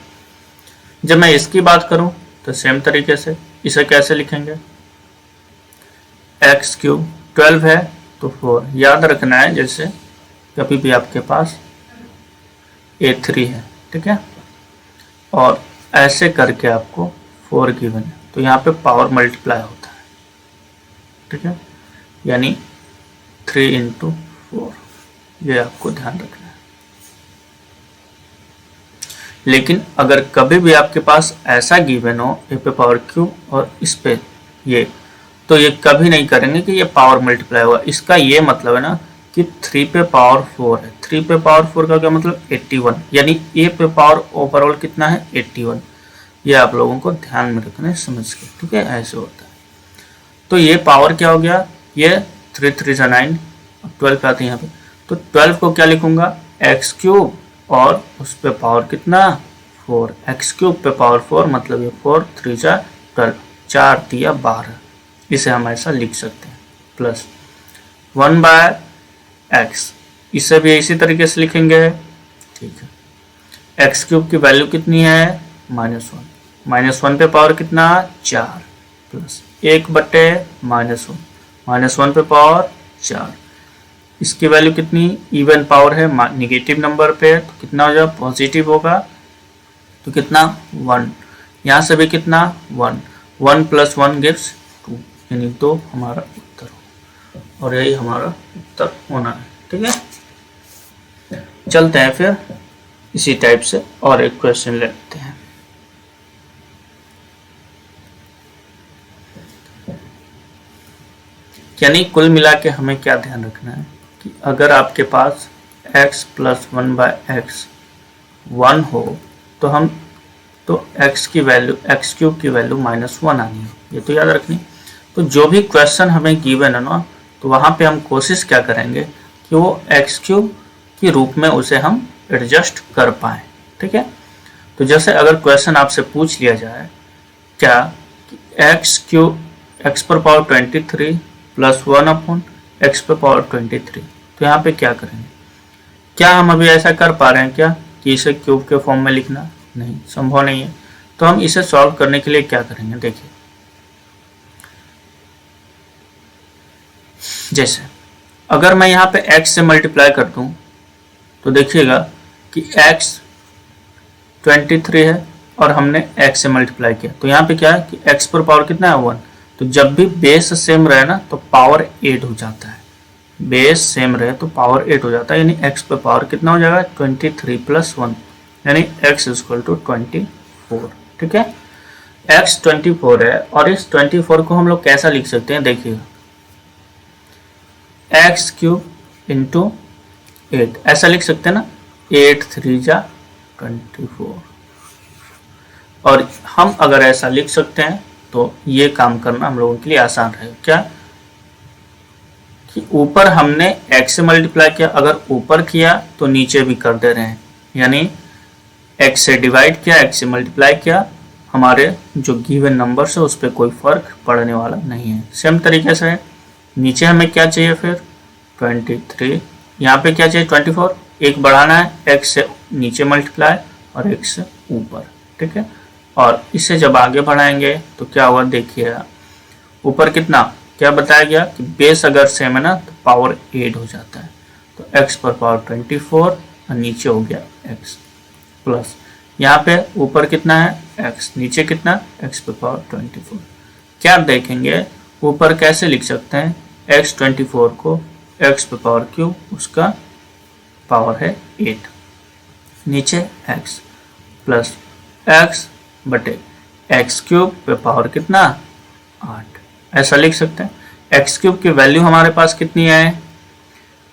Speaker 1: जब मैं इसकी बात करूं तो सेम तरीके से इसे कैसे लिखेंगे, एक्स क्यूब 12 है तो 4 याद रखना है, जैसे कभी भी आपके पास A3 है, ठीक है, और ऐसे करके आपको 4 गिवन है तो यहाँ पे पावर मल्टीप्लाई होता है, ठीक है, यानी 3 × 4, ये आपको ध्यान रखना है। लेकिन अगर कभी भी आपके पास ऐसा गिवन हो ए पे पावर क्यूब और इस पे ये, तो ये कभी नहीं करेंगे कि ये पावर मल्टीप्लाई होगा, इसका ये मतलब है ना कि 3 पे पावर 4 है, 3 पे पावर 4 का क्या मतलब 81, यानी ए पे पावर ओवरऑल कितना है 81, ये आप लोगों को ध्यान में रखना है समझ के, ठीक है, ऐसे होता है। तो ये पावर क्या हो गया, ये 3 3 9, 12 पे आते हैं यहाँ पे, तो 12 को क्या लिखूंगा एक्स क्यूब, और उस पे पावर कितना 4, एक्स क्यूब पे पावर 4, मतलब ये 4 3 12, 4 दिया 12, इसे हम ऐसा लिख सकते हैं, प्लस 1/x, इसे भी इसी तरीके से लिखेंगे, ठीक है। एक्स क्यूब की वैल्यू कितनी है -1, -1 पे पावर कितना 4, प्लस 1/-1, -1 पे पावर 4, इसकी वैल्यू कितनी, इवन पावर है, निगेटिव नंबर पे तो कितना हो जाएगा पॉजिटिव होगा, तो कितना 1, यहाँ से भी कितना 1, 1 + 1 गिव्स 2, यानी 2 हमारा उत्तर हो, और यही हमारा उत्तर होना है, ठीक है। चलते हैं फिर इसी टाइप से और एक क्वेश्चन लेते हैं। यानी कुल मिला के हमें क्या ध्यान रखना है कि अगर आपके पास x + 1/x 1 हो तो x की वैल्यू x³ की वैल्यू -1 आनी है, ये तो याद रखनी। तो जो भी क्वेश्चन हमें गिवन है ना, तो वहाँ पे हम कोशिश क्या करेंगे कि वो x³ के रूप में उसे हम एडजस्ट कर पाएँ, ठीक है। तो जैसे अगर क्वेश्चन आपसे पूछ लिया जाए क्या कि x पर पावर 23 + 1/x पर पावर 23, तो यहाँ पे क्या करेंगे, क्या हम अभी ऐसा कर पा रहे हैं क्या कि इसे क्यूब के फॉर्म में लिखना, नहीं, संभव नहीं है। तो हम इसे सॉल्व करने के लिए क्या करेंगे, देखिए जैसे अगर मैं यहाँ पे x से मल्टीप्लाई कर दूं तो देखिएगा कि x 23 है और हमने x से मल्टीप्लाई किया, तो यहाँ पे क्या है कि x पर पावर कितना है 1, तो जब भी बेस सेम रहे ना तो पावर 8 हो जाता है, बेस सेम रहे तो पावर 8 हो जाता है, यानी x पे पावर कितना हो जाएगा 23 + 1, यानी x = 24, ठीक है। x 24 है और इस 24 को हम लोग कैसा लिख सकते हैं, देखिएगा x³ × 8 ऐसा लिख सकते हैं ना, 8 3 24, और हम अगर ऐसा लिख सकते हैं तो ये काम करना हम लोगों के लिए आसान रहेगा, क्या कि ऊपर हमने x से मल्टीप्लाई किया, अगर ऊपर किया तो नीचे भी कर दे रहे हैं, यानी x से डिवाइड किया, x से मल्टीप्लाई किया, हमारे जो गिवन नंबर से उस पर कोई फर्क पड़ने वाला नहीं है। सेम तरीके से नीचे हमें क्या चाहिए फिर 23, यहाँ पे क्या चाहिए 24, एक बढ़ाना है, x से नीचे मल्टीप्लाई और x से ऊपर, ठीक है। और इसे जब आगे बढ़ाएंगे तो क्या हुआ, देखिए ऊपर कितना क्या बताया गया कि बेस अगर सेम है ना तो पावर 8 हो जाता है, तो x पर पावर 24 और नीचे हो गया x, प्लस यहाँ पे ऊपर कितना है x, नीचे कितना x पर पावर 24। क्या देखेंगे ऊपर कैसे लिख सकते हैं, x 24 को x पर पावर क्यूब, उसका पावर है 8, नीचे x प्लस x बटे x³ पे पावर कितना 8, ऐसा लिख सकते हैं। x³ की वैल्यू हमारे पास कितनी है,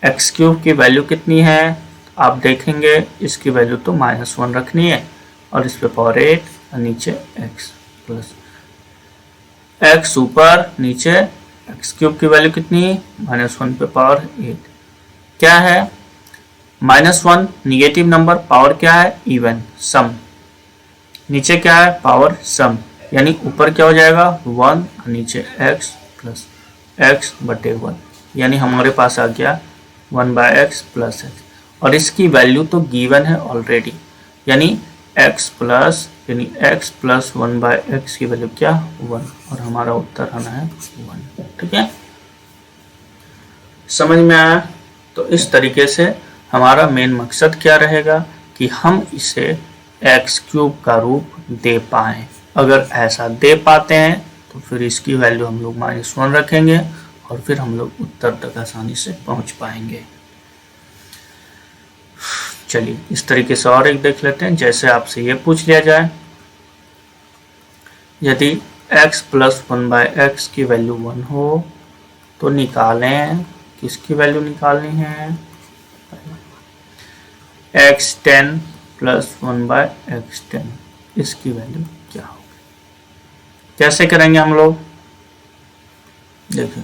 Speaker 1: x³ की वैल्यू कितनी है, आप देखेंगे इसकी वैल्यू तो -1 रखनी है, और इस पे पावर 8 और नीचे x प्लस x ऊपर नीचे x³ की वैल्यू कितनी -1 पे पावर 8, क्या है -1 निगेटिव नंबर, पावर क्या है इवन सम, नीचे क्या है पावर सम, यानी ऊपर क्या हो जाएगा 1 और नीचे x प्लस x बटे 1, यानी हमारे पास आ गया 1/x प्लस x, और इसकी वैल्यू तो गिवन है ऑलरेडी, यानी x प्लस 1/x की वैल्यू क्या 1, और हमारा उत्तर आना है 1, ठीक है। समझ में आया। तो इस तरीके से हमारा मेन मकसद क्या रहेगा कि हम इसे x³ का रूप दे पाएँ। अगर ऐसा दे पाते हैं तो फिर इसकी वैल्यू हम लोग -1 रखेंगे और फिर हम लोग उत्तर तक आसानी से पहुंच पाएंगे। चलिए इस तरीके से और एक देख लेते हैं। जैसे आपसे ये पूछ लिया जाए यदि x + 1/x की वैल्यू 1 हो तो निकालें, किसकी वैल्यू निकालनी है, x 10 + 1/x 10, इसकी वैल्यू क्या होगी। कैसे करेंगे हम लोग, देखिए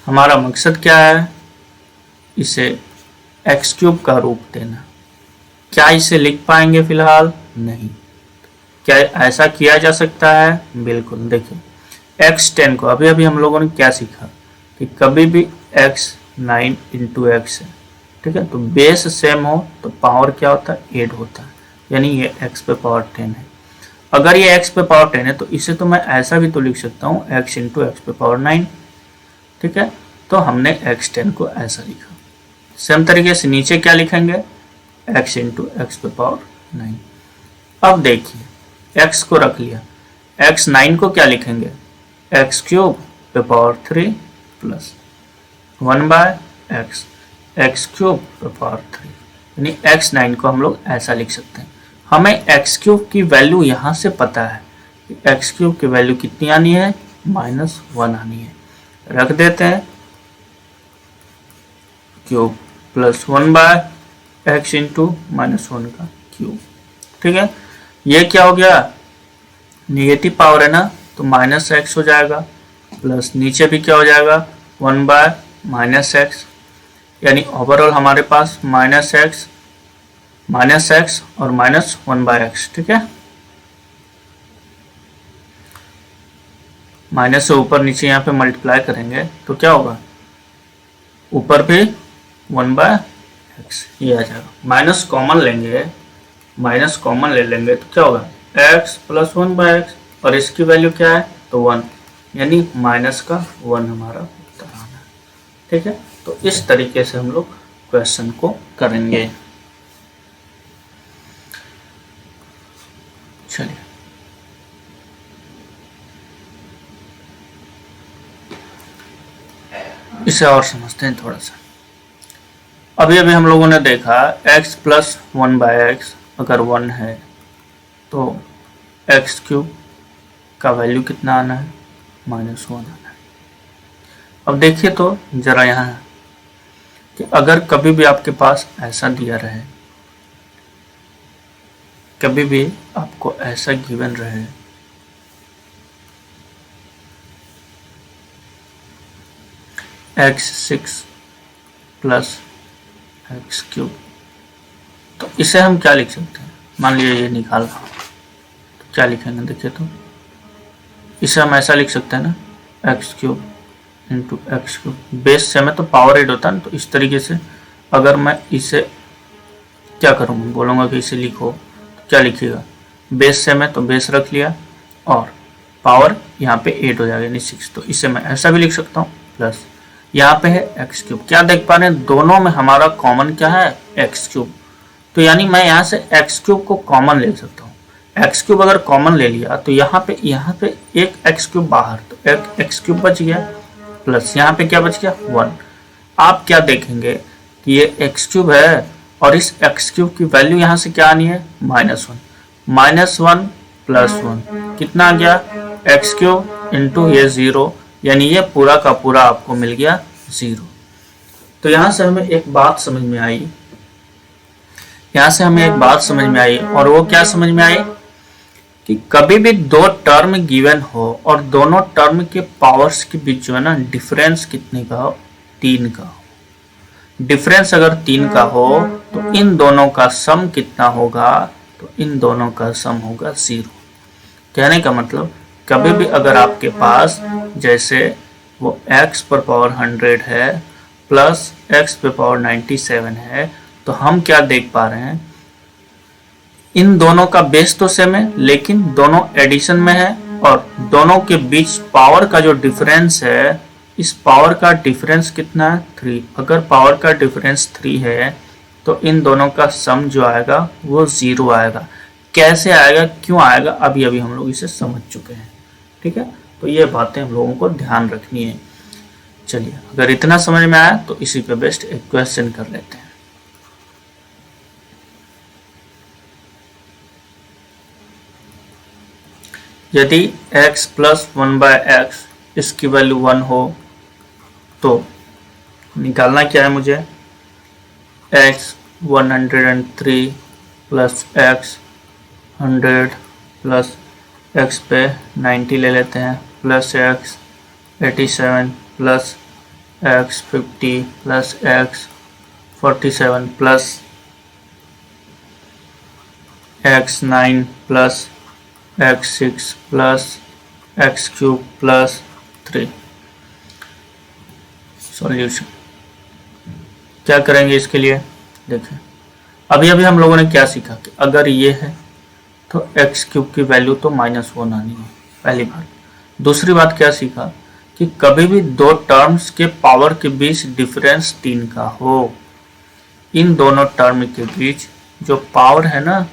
Speaker 1: हमारा मकसद क्या है, इसे एक्स क्यूब का रूप देना। क्या इसे लिख पाएंगे फिलहाल, नहीं। क्या ऐसा किया जा सकता है, बिल्कुल। देखिए x10 को अभी अभी हम लोगों ने क्या सीखा कि कभी भी x9 इंटू एक्स है, ठीक है, तो बेस सेम हो तो पावर क्या होता है, 8 होता है, यानी ये x पे पावर 10 है। अगर ये x पे पावर 10 है तो इसे तो मैं ऐसा भी तो लिख सकता हूँ x इंटू एक्स पे पावर 9, ठीक है। तो हमने x10 को ऐसा लिखा। सेम तरीके से नीचे क्या लिखेंगे, x इंटू एक्स पे पावर 9। अब देखिए x को रख लिया, x9 को क्या लिखेंगे, एक्स क्यूब पे power 3 plus 1 by x, x cube पे पावर 3, यानी x9 को हम लोग ऐसा लिख सकते हैं। हमें एक्स क्यूब की वैल्यू यहाँ से पता है, एक्स क्यूब की वैल्यू कितनी आनी है, -1 आनी है। रख देते हैं cube plus 1 by x into -1 का क्यूब, ठीक है। ये क्या हो गया, नेगेटिव पावर है ना, तो -x हो जाएगा, प्लस नीचे भी क्या हो जाएगा 1 बाय -x, यानी ओवरऑल हमारे पास -x और -1 बाय x, ठीक है। माइनस से ऊपर नीचे यहाँ पे मल्टीप्लाई करेंगे तो क्या होगा, ऊपर भी 1 बाय एक्स ये आ जाएगा। माइनस कॉमन लेंगे, माइनस कॉमन ले लेंगे तो क्या होगा, x प्लस 1 बाय एक्स, और इसकी वैल्यू क्या है तो 1, यानी माइनस का 1 हमारा उत्तर आना है, ठीक है। तो इस तरीके से हम लोग क्वेश्चन को करेंगे। चलिए इसे और समझते हैं थोड़ा सा। अभी अभी हम लोगों ने देखा x प्लस 1 बाय एक्स अगर 1 है तो एक्स क्यूब का वैल्यू कितना आना है, -1 आना है। अब देखिए तो जरा यहाँ कि अगर कभी भी आपके पास ऐसा दिया रहे, कभी भी आपको ऐसा गिवन रहे x6 प्लस एक्स क्यूब, तो इसे हम क्या लिख सकते हैं, मान लीजिए ये निकाल रहा हूँ तो क्या लिखेंगे, देखिए तो इसे हम ऐसा लिख सकते हैं ना, x cube into x cube, base से में तो पावर 8 होता है ना, तो इस तरीके से अगर मैं इसे क्या करूँगा, बोलूँगा कि इसे लिखो तो क्या लिखिएगा, बेस से में तो बेस रख लिया और पावर यहाँ पे 8 हो जाएगा यानी 6, तो इसे मैं ऐसा भी लिख सकता हूँ, प्लस यहाँ पे है एक्स क्यूब। क्या देख पा रहे हैं, दोनों में हमारा कॉमन क्या है, एक्स क्यूब, तो यानी मैं यहाँ से एक्स क्यूब को कॉमन ले सकता हूँ। एक्स क्यूब अगर कॉमन ले लिया तो यहाँ पे एक एक्स क्यूब बाहर, तो एक एक्स क्यूब बच गया, प्लस यहाँ पे क्या बच गया 1। आप क्या देखेंगे कि ये एक्स क्यूब है और इस एक्स क्यूब की वैल्यू यहाँ से क्या आनी है, -1 प्लस 1 कितना आ गया, एक्स क्यूब इंटू ये 0, यानी ये पूरा का पूरा आपको मिल गया 0। तो यहाँ से हमें एक बात समझ में आई, और वो क्या समझ में आई कि कभी भी दो टर्म गिवन हो और दोनों टर्म के पावर्स के बीच जो है ना डिफरेंस कितने का हो, 3 का हो। डिफरेंस अगर 3 का हो तो इन दोनों का सम कितना होगा, तो इन दोनों का सम होगा 0। कहने का मतलब कभी भी अगर आपके पास जैसे वो x पर पावर 100 है प्लस x पे पावर 97 है, तो हम क्या देख पा रहे हैं, इन दोनों का बेस तो सेम है लेकिन दोनों एडिशन में है, और दोनों के बीच पावर का जो डिफरेंस है, इस पावर का डिफरेंस कितना है 3। अगर पावर का डिफरेंस 3 है तो इन दोनों का सम जो आएगा वो 0 आएगा। कैसे आएगा, क्यों आएगा, अभी अभी हम लोग इसे समझ चुके हैं, ठीक है। तो ये बातें हम लोगों को ध्यान रखनी है। चलिए अगर इतना समझ में आया तो इसी पे बेस्ट एक क्वेश्चन कर लेते हैं। यदि x प्लस 1 बाय एक्स इसकी वैल्यू 1 हो तो निकालना क्या है मुझे, x 103 plus x 100 plus x पे 90 ले लेते हैं plus x 87 plus x 50 plus x 47 plus x 9 plus x 6 plus x cube plus 3। Solution क्या करेंगे इसके लिए? देखें अभी हम लोगों ने क्या सीखा कि अगर ये है तो एक्स क्यूब की वैल्यू तो -1 आनी है, पहली बात। दूसरी बात क्या सीखा कि कभी भी दो टर्म्स के पावर के बीच डिफरेंस 3 का हो, इन दोनों टर्म के बीच जो पावर है ना,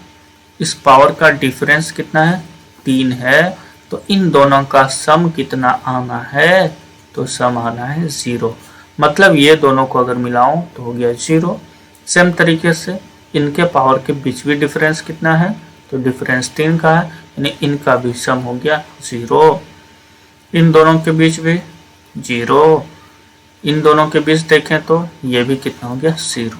Speaker 1: इस पावर का डिफरेंस कितना है? 3 है। तो इन दोनों का सम कितना आना है? तो सम आना है 0। मतलब ये दोनों को अगर मिलाऊं तो हो गया 0। सेम तरीके से इनके पावर के बीच भी डिफरेंस कितना है? तो डिफरेंस 3 का है, यानी इनका भी सम हो गया 0। इन दोनों के बीच भी 0, इन दोनों के बीच देखें तो ये भी कितना हो गया? 0।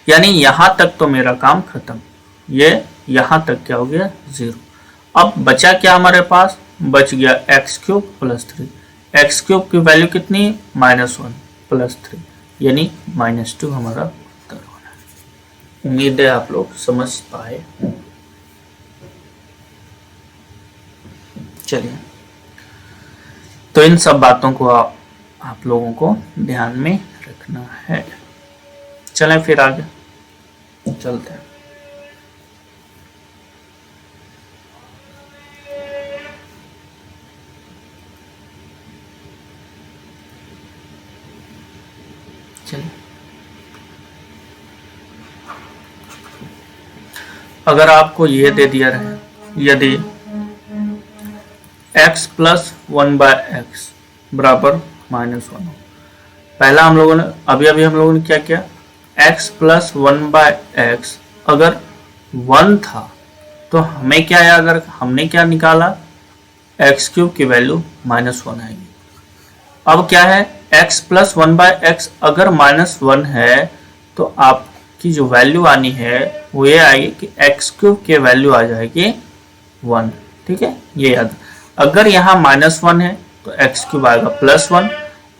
Speaker 1: यानी यहां तक तो मेरा काम खत्म। ये यहां तक क्या हो गया? 0। अब बचा क्या हमारे पास? बच गया x cube plus 3। X cube की वैल्यू कितनी? -1 प्लस 3, यानी -2 हमारा उत्तर होना है। उम्मीद है आप लोग समझ पाए। चलिए, तो इन सब बातों को आप लोगों को ध्यान में रखना है। चलें फिर आगे चलते हैं। चलिए, अगर आपको ये दे दिया रहे, यदि x प्लस 1/x बराबर -1 हो। पहला हम लोगों ने अभी हम लोगों ने क्या किया? x प्लस 1/x अगर 1 था तो हमें क्या है? अगर हमने क्या निकाला? एक्स क्यूब की वैल्यू -1 आएगी। अब क्या है? x प्लस 1/x अगर -1 है तो आपकी जो वैल्यू आनी है वो ये आएगी कि एक्स क्यूब की वैल्यू आ जाएगी 1। ठीक है, ये याद। अगर यहाँ -1 है तो एक्स क्यूब आएगा +1,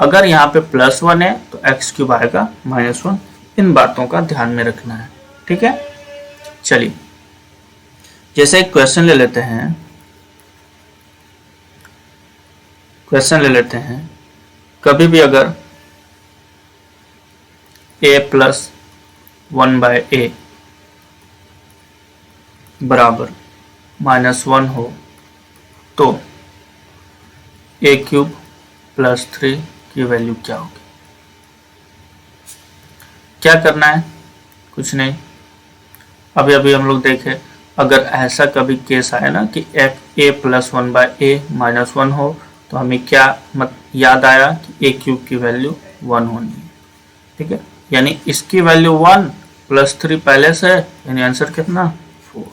Speaker 1: अगर यहाँ पे +1 है तो एक्स क्यूब आएगा -1। इन बातों का ध्यान में रखना है। ठीक है, चलिए जैसे एक क्वेश्चन ले लेते हैं। कभी भी अगर a प्लस 1/a बराबर -1 हो तो a क्यूब प्लस 3 की वैल्यू क्या होगी? क्या करना है? कुछ नहीं। अभी हम लोग देखें, अगर ऐसा कभी केस आया ना कि a प्लस 1/a -1 हो तो हमें क्या याद आया कि a क्यूब की वैल्यू 1 होनी है। ठीक है, यानी इसकी वैल्यू 1 प्लस 3 पहले से, यानी आंसर कितना? 4।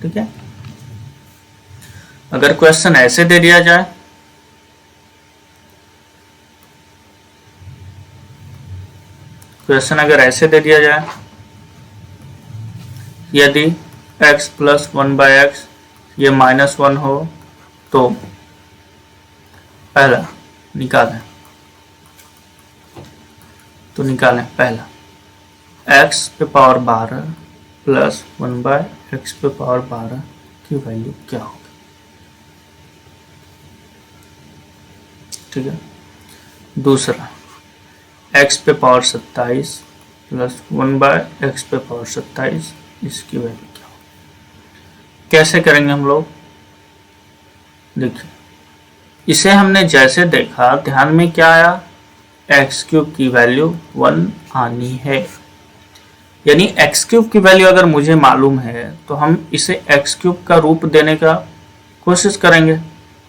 Speaker 1: ठीक है, अगर क्वेश्चन ऐसे दे दिया जाए, यदि x प्लस 1/x ये -1 हो तो पहला निकालें, पहला x पे पावर 12 प्लस 1/x पे पावर 12 की वैल्यू क्या होगी? ठीक है, दूसरा x पे पावर 27 प्लस 1/x पे पावर 27, इसकी वैल्यू क्या होगी? कैसे करेंगे हम लोग? देखिए, इसे हमने जैसे देखा, ध्यान में क्या आया? एक्स क्यूब की वैल्यू 1 आनी है। यानी एक्स क्यूब की वैल्यू अगर मुझे मालूम है तो हम इसे एक्स क्यूब का रूप देने का कोशिश करेंगे।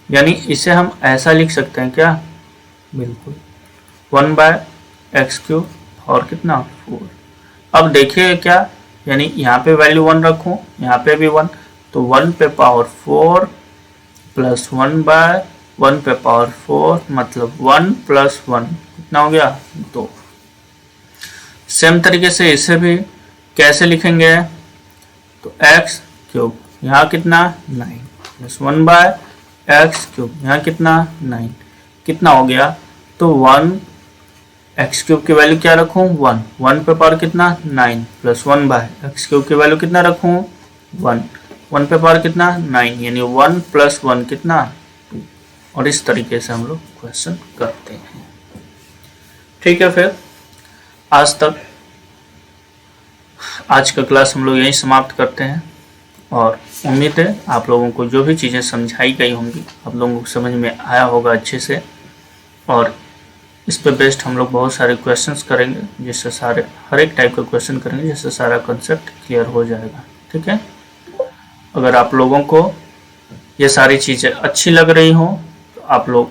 Speaker 1: यानी इसे हम ऐसा लिख सकते हैं क्या? बिल्कुल, 1/x क्यूब और कितना? 4। अब देखिए क्या, यानी यहाँ पे वैल्यू 1 रखूँ, यहाँ पे भी 1, तो 1 पे पावर 4 प्लस 1/1 पे पावर 4, मतलब 1 प्लस 1 कितना हो गया? 2। सेम तरीके से इसे भी कैसे लिखेंगे? तो एक्स क्यूब यहाँ कितना 9 प्लस 1/x³ यहाँ कितना 9 कितना हो गया। तो 1 x³ की वैल्यू क्या रखूं 1 1 पे पावर कितना 9 प्लस 1/x³ की वैल्यू कितना रखूं 1 1 पे पावर कितना 9 यानी 1 + 1 कितना 2। और इस तरीके से हम लोग क्वेश्चन करते हैं। ठीक है, फिर आज का क्लास हम लोग यहीं समाप्त करते हैं और उम्मीद है आप लोगों को जो भी चीज़ें समझाई गई होंगी आप लोगों को समझ में आया होगा अच्छे से। और इस पे बेस्ड हम लोग बहुत सारे क्वेश्चंस करेंगे, जिससे हर एक टाइप का क्वेश्चन करेंगे, जिससे सारा कंसेप्ट क्लियर हो जाएगा। ठीक है, अगर आप लोगों को ये सारी चीज़ें अच्छी लग रही हो तो आप लोग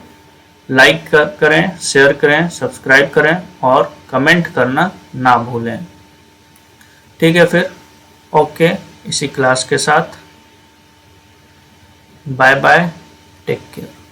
Speaker 1: लाइक करें, शेयर करें, सब्सक्राइब करें और कमेंट करना ना भूलें। ठीक है, फिर ओके, इसी क्लास के साथ बाय बाय, टेक केयर।